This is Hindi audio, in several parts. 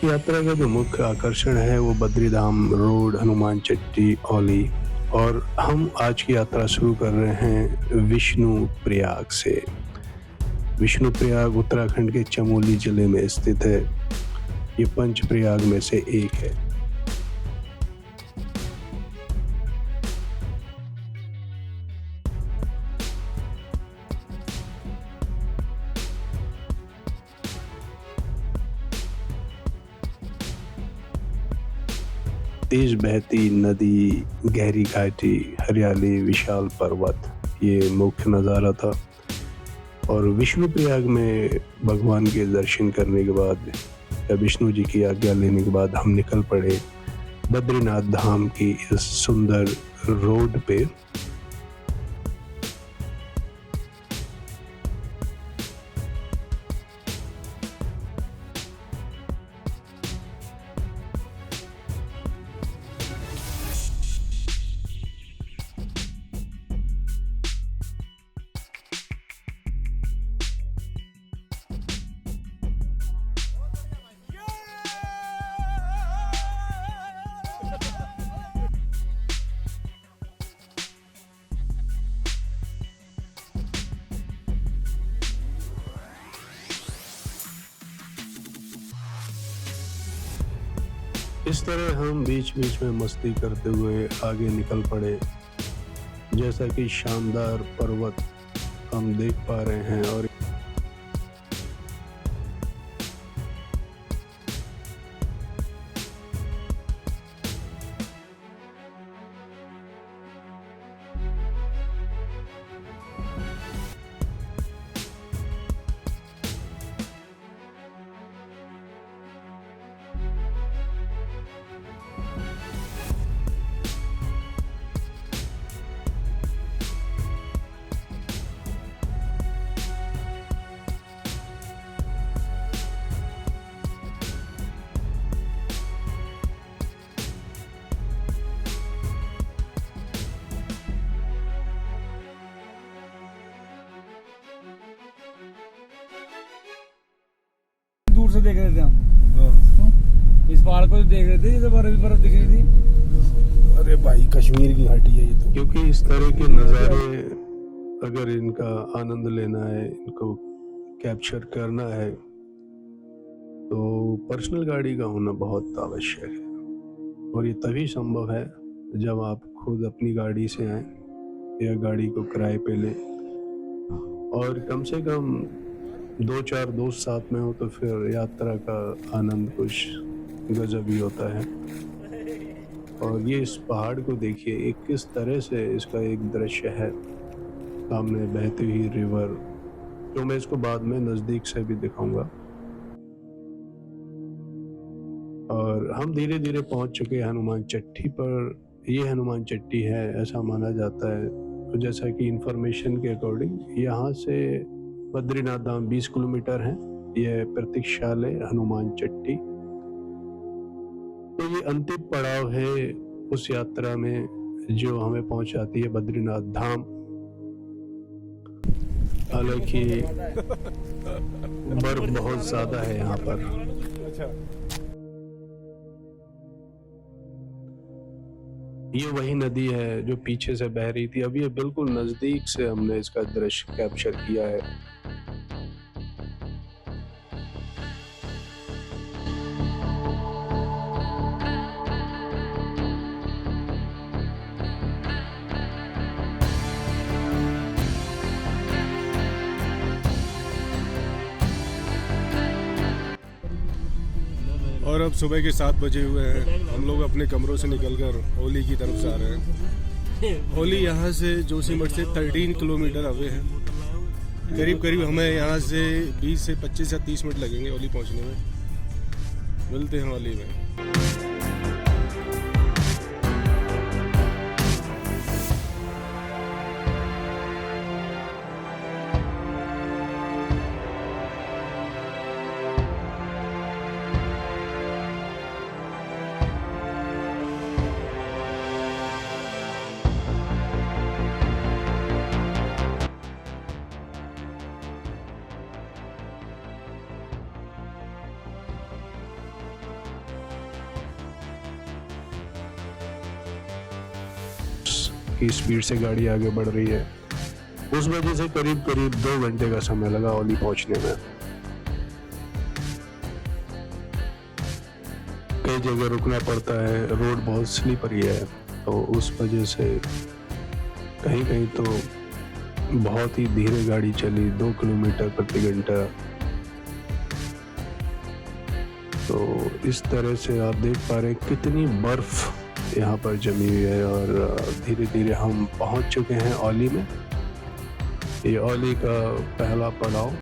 यात्रा का जो मुख्य आकर्षण है वो बद्रीधाम रोड, हनुमान चट्टी, औली। और हम आज की यात्रा शुरू कर रहे हैं विष्णु प्रयाग से। विष्णु प्रयाग उत्तराखंड के चमोली जिले में स्थित है। ये पंच प्रयाग में से एक है। तेज बहती नदी, गहरी घाटी, हरियाली, विशाल पर्वत, ये मुख्य नज़ारा था। और विष्णु प्रयाग में भगवान के दर्शन करने के बाद या विष्णु जी की आज्ञा लेने के बाद हम निकल पड़े बद्रीनाथ धाम की इस सुंदर रोड पे। इस तरह हम बीच बीच में मस्ती करते हुए आगे निकल पड़े। जैसा कि शानदार पर्वत हम देख पा रहे हैं और दूर से देख रहे थे हम। इस पहाड़ को देख रहे थे जैसे बर्फ दिख रही थी। अरे भाई कश्मीर की घाटी है ये तो। क्योंकि इस तरह के नज़ारे अगर इनका आनंद लेना है, इनको कैप्चर करना है, तो पर्सनल गाड़ी का होना बहुत आवश्यक है। और ये तभी संभव है जब आप खुद अपनी गाड़ी से आए या गाड़ी को किराए पे लें और कम से कम 2-4 दोस्त साथ में हो, तो फिर यात्रा का आनंद कुछ गजब ही होता है। और ये इस पहाड़ को देखिए, एक किस तरह से इसका एक दृश्य है, सामने बहती हुई रिवर, जो मैं इसको बाद में नज़दीक से भी दिखाऊंगा। और हम धीरे धीरे पहुंच चुके हैं हनुमान चट्टी पर। ये हनुमान चट्टी है ऐसा माना जाता है। तो जैसा कि इंफॉर्मेशन के अकॉर्डिंग यहाँ से बद्रीनाथ धाम 20 किलोमीटर है। यह प्रतीक्षालय हनुमान चट्टी। तो ये अंतिम पड़ाव है उस यात्रा में जो हमें पहुंचाती है बद्रीनाथ धाम। हालांकि बर्फ बहुत ज्यादा है यहाँ पर। ये वही नदी है जो पीछे से बह रही थी। अब ये बिल्कुल नजदीक से हमने इसका दृश्य कैप्चर किया है। और अब सुबह के 7 बजे हुए हैं। हम लोग अपने कमरों से निकलकर ओली की तरफ जा रहे हैं। ओली यहाँ से जोशीमठ से 13 किलोमीटर अवे है। करीब करीब हमें यहाँ से 20 से 25 या 30 मिनट लगेंगे ओली पहुँचने में। मिलते हैं ओली में। की स्पीड से गाड़ी आगे बढ़ रही है। उस वजह से करीब करीब 2 घंटे का समय लगा ओली पहुंचने में। कई जगह रुकना पड़ता है, रोड बहुत स्लिपरी है, तो उस वजह से कहीं कहीं तो बहुत ही धीरे गाड़ी चली, 2 किलोमीटर प्रति घंटा। तो इस तरह से आप देख पा रहे हैं कितनी बर्फ यहाँ पर जमी हुई है। और धीरे धीरे हम पहुँच चुके हैं ओली में। ये ओली का पहला पड़ाव।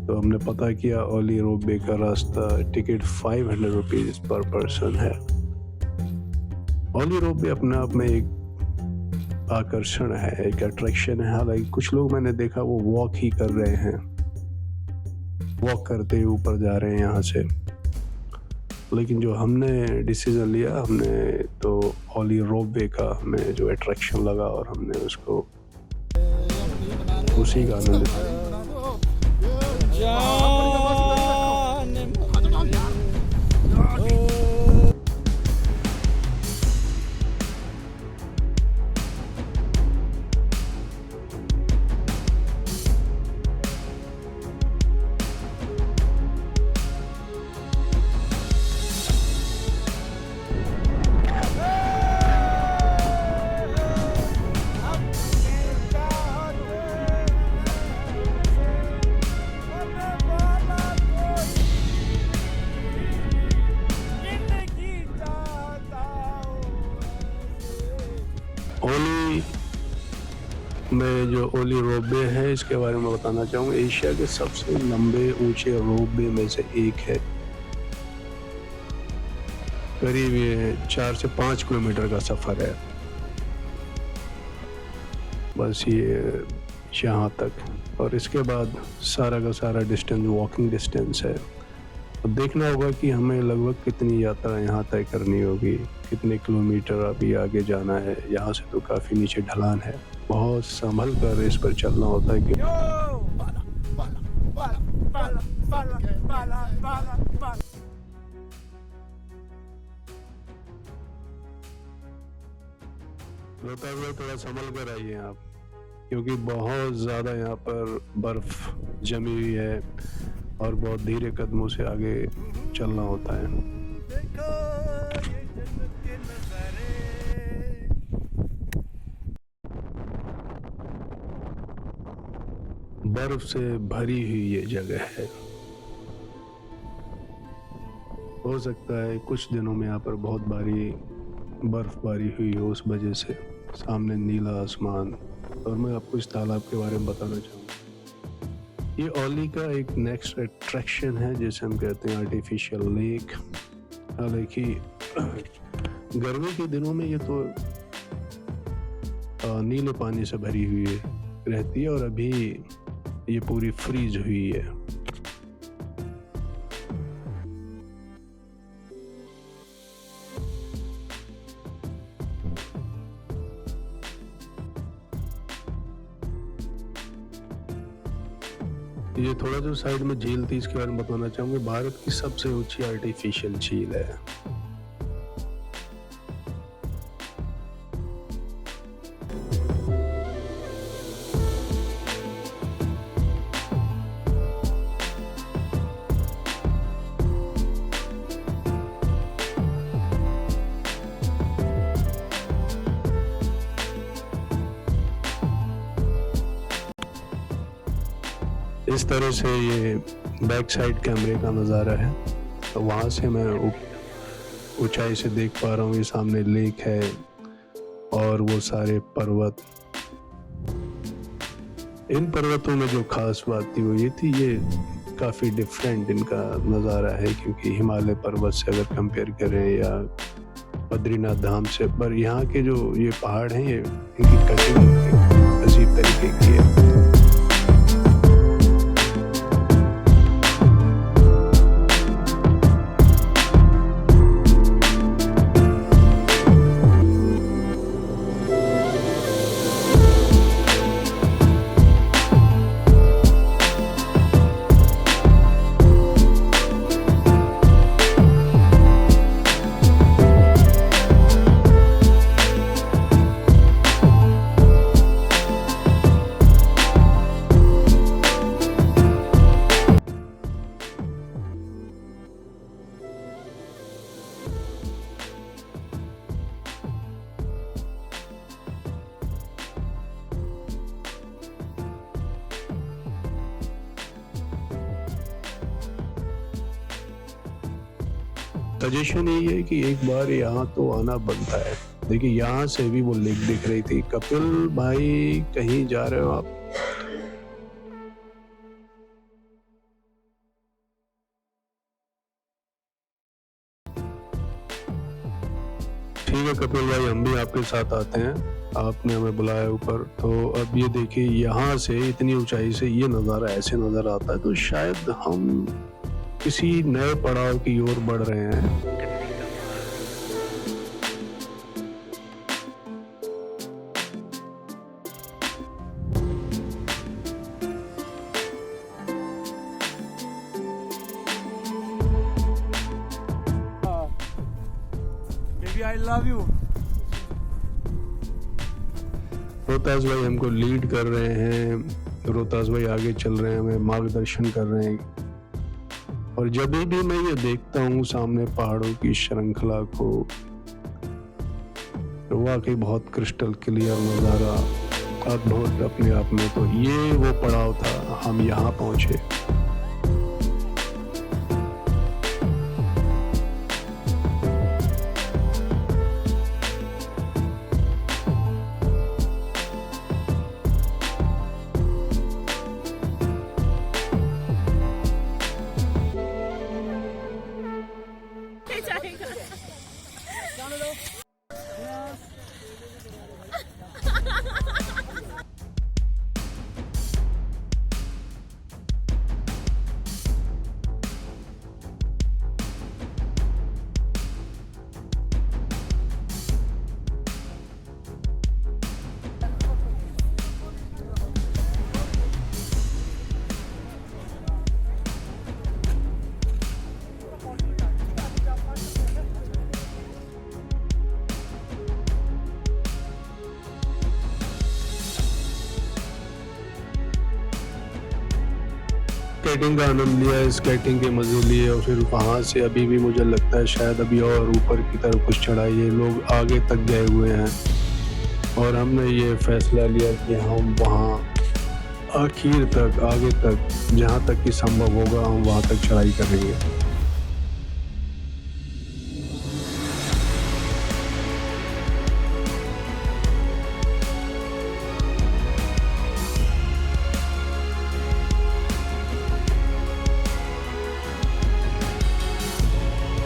तो हमने पता किया ओली रोपवे का रास्ता टिकट 500 रुपीज पर पर्सन है। ओली रोपवे अपने आप में एक आकर्षण है, एक अट्रैक्शन है। हालांकि कुछ लोग मैंने देखा वो वॉक ही कर रहे हैं, वॉक करते हुए ऊपर जा रहे हैं यहाँ से। लेकिन जो हमने डिसीजन लिया, हमने तो ओली रोपवे का हमें जो अट्रैक्शन लगा और हमने उसको उसी का आनंद लिया। ओली में जो ओली रोपवे है, इसके बारे में बताना चाहूँगा। एशिया के सबसे लंबे ऊंचे रोपवे में से एक है। करीब ये 4 से 5 किलोमीटर का सफर है बस ये यहाँ तक। और इसके बाद सारा का सारा डिस्टेंस वॉकिंग डिस्टेंस है। अब देखना होगा कि हमें लगभग कितनी यात्रा यहाँ तय करनी होगी, कितने किलोमीटर अभी आगे जाना है। यहाँ से तो काफ़ी नीचे ढलान है, बहुत संभल कर इस पर चलना होता है कि रोता हुआ थोड़ा संभल कर आइए आप, क्योंकि बहुत ज़्यादा यहाँ पर बर्फ जमी हुई है और बहुत धीरे कदमों से आगे चलना होता है। बर्फ से भरी हुई ये जगह है। हो सकता है कुछ दिनों में यहाँ पर बहुत भारी बर्फबारी हुई हो, उस वजह से सामने नीला आसमान। और मैं आपको इस तालाब के बारे में बताना चाहूँगा। ये ओली का एक नेक्स्ट अट्रैक्शन है, जिसे हम कहते हैं आर्टिफिशियल लेक। हालांकि गर्मी के दिनों में ये तो नीले पानी से भरी हुई रहती है और अभी ये पूरी फ्रीज हुई है। ये थोड़ा जो साइड में झील थी, इसके बारे में बताना चाहूंगा। भारत की सबसे ऊंची आर्टिफिशियल झील है। इस तरह से ये बैक साइड कैमरे का नज़ारा है। तो वहाँ से मैं ऊंचाई से देख पा रहा हूँ, ये सामने लेक है और वो सारे पर्वत। इन पर्वतों में जो खास बात थी वो ये थी, ये काफ़ी डिफरेंट इनका नज़ारा है, क्योंकि हिमालय पर्वत से अगर कंपेयर करें या बद्रीनाथ धाम से, पर यहाँ के जो ये पहाड़ हैं, ये इनकी कटिंग अजीब तरीके की है। सजेशन यही है कि एक बार यहाँ तो आना बनता है। देखिए यहाँ से भी वो लेक दिख रही थी। कपिल भाई कहीं जा रहे हो आप? ठीक है कपिल भाई, हम भी आपके साथ आते हैं, आपने हमें बुलाया ऊपर। तो अब ये देखिए यहाँ से इतनी ऊंचाई से ये नज़ारा ऐसे नज़र आता है, तो शायद हम किसी नए पड़ाव की ओर बढ़ रहे हैं। Baby, I love you. Rohtas भाई हमको लीड कर रहे हैं, रोहतास भाई आगे चल रहे हैं, हमें मार्गदर्शन कर रहे हैं। और जब भी मैं ये देखता हूँ सामने पहाड़ों की श्रृंखला को, तो वाकई बहुत क्रिस्टल क्लियर नज़ारा, अद्भुत अपने आप में। तो ये वो पड़ाव था, हम यहाँ पहुँचे। स्केटिंग का आनंद लिया, स्केटिंग के मजे लिए, और फिर वहाँ से अभी भी मुझे लगता है शायद अभी और ऊपर की तरफ कुछ चढ़ाई है, लोग आगे तक गए हुए हैं। और हमने ये फैसला लिया कि हम वहाँ आखिर तक, आगे तक, जहाँ तक कि संभव होगा हम वहाँ तक चढ़ाई करेंगे।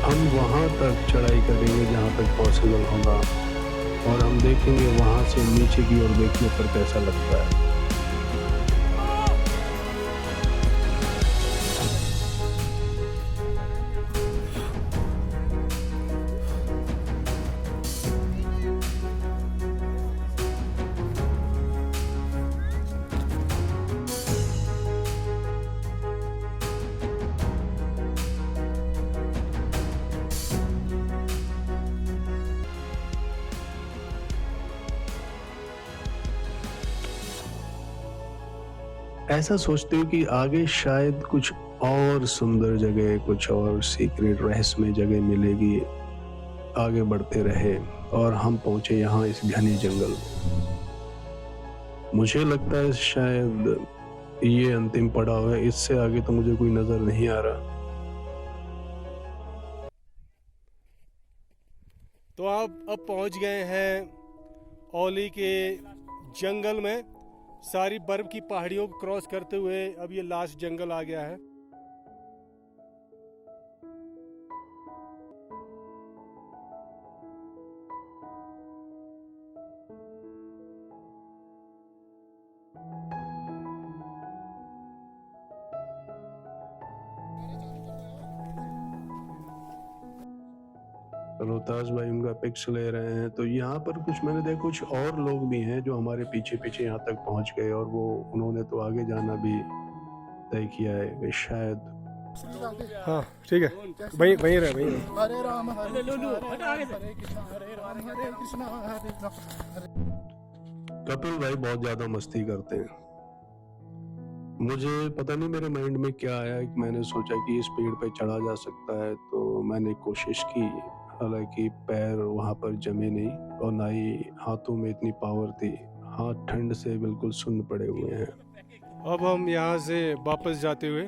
हम वहाँ तक चढ़ाई करेंगे जहाँ तक पॉसिबल होगा, और हम देखेंगे वहाँ से नीचे की ओर देखने पर कैसा लगता है। ऐसा सोचते हो कि आगे शायद कुछ और सुंदर जगह, कुछ और सीक्रेट रहस्यमय जगह मिलेगी। आगे बढ़ते रहे और हम पहुंचे यहाँ इस घने जंगल। मुझे लगता है शायद ये अंतिम पड़ाव है, इससे आगे तो मुझे कोई नजर नहीं आ रहा। तो आप अब पहुंच गए हैं ओली के जंगल में। सारी बर्फ की पहाड़ियों को क्रॉस करते हुए अब ये लास्ट जंगल आ गया है। रोहतास भाई उनका पिक्स ले रहे हैं। तो यहाँ पर कुछ मैंने देखा, कुछ और लोग भी हैं जो हमारे पीछे पीछे यहाँ तक पहुँच गए, और वो उन्होंने तो आगे जाना भी तय किया है कि शायद। हाँ ठीक है, वहीं वहीं रहे, वहीं रहे। हरे राम हरे कृष्ण हरे राम हरे कृष्ण हरे राम। कपिल भाई बहुत ज्यादा मस्ती करते हैं। मुझे पता नहीं मेरे माइंड में क्या आया कि मैंने सोचा कि इस पेड़ पे चढ़ा जा सकता है, तो मैंने कोशिश की। हालांकि पैर वहां पर जमे नहीं और ना ही हाथों में इतनी पावर थी। हाथ ठंड से बिल्कुल सुन्न पड़े हुए हैं। अब हम यहाँ से वापस जाते हुए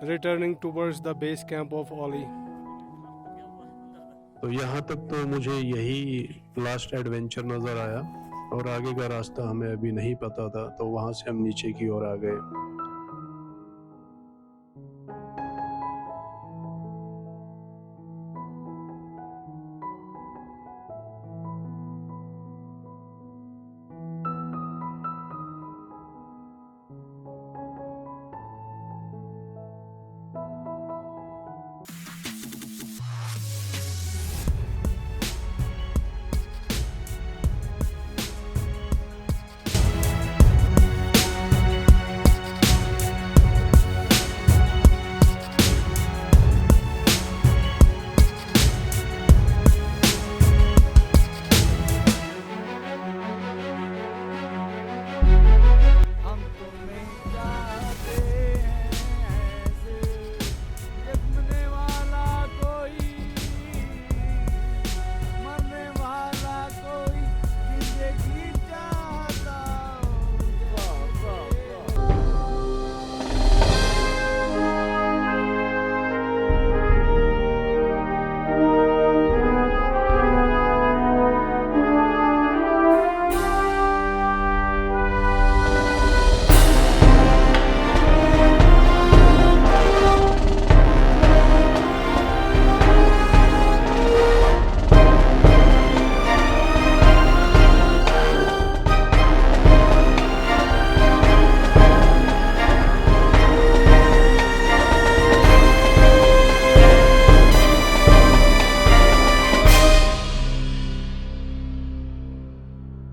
returning towards the base camp of Auli. तो यहाँ तक तो मुझे यही लास्ट एडवेंचर नजर आया, और आगे का रास्ता हमें अभी नहीं पता था, तो वहां से हम नीचे की ओर आ गए।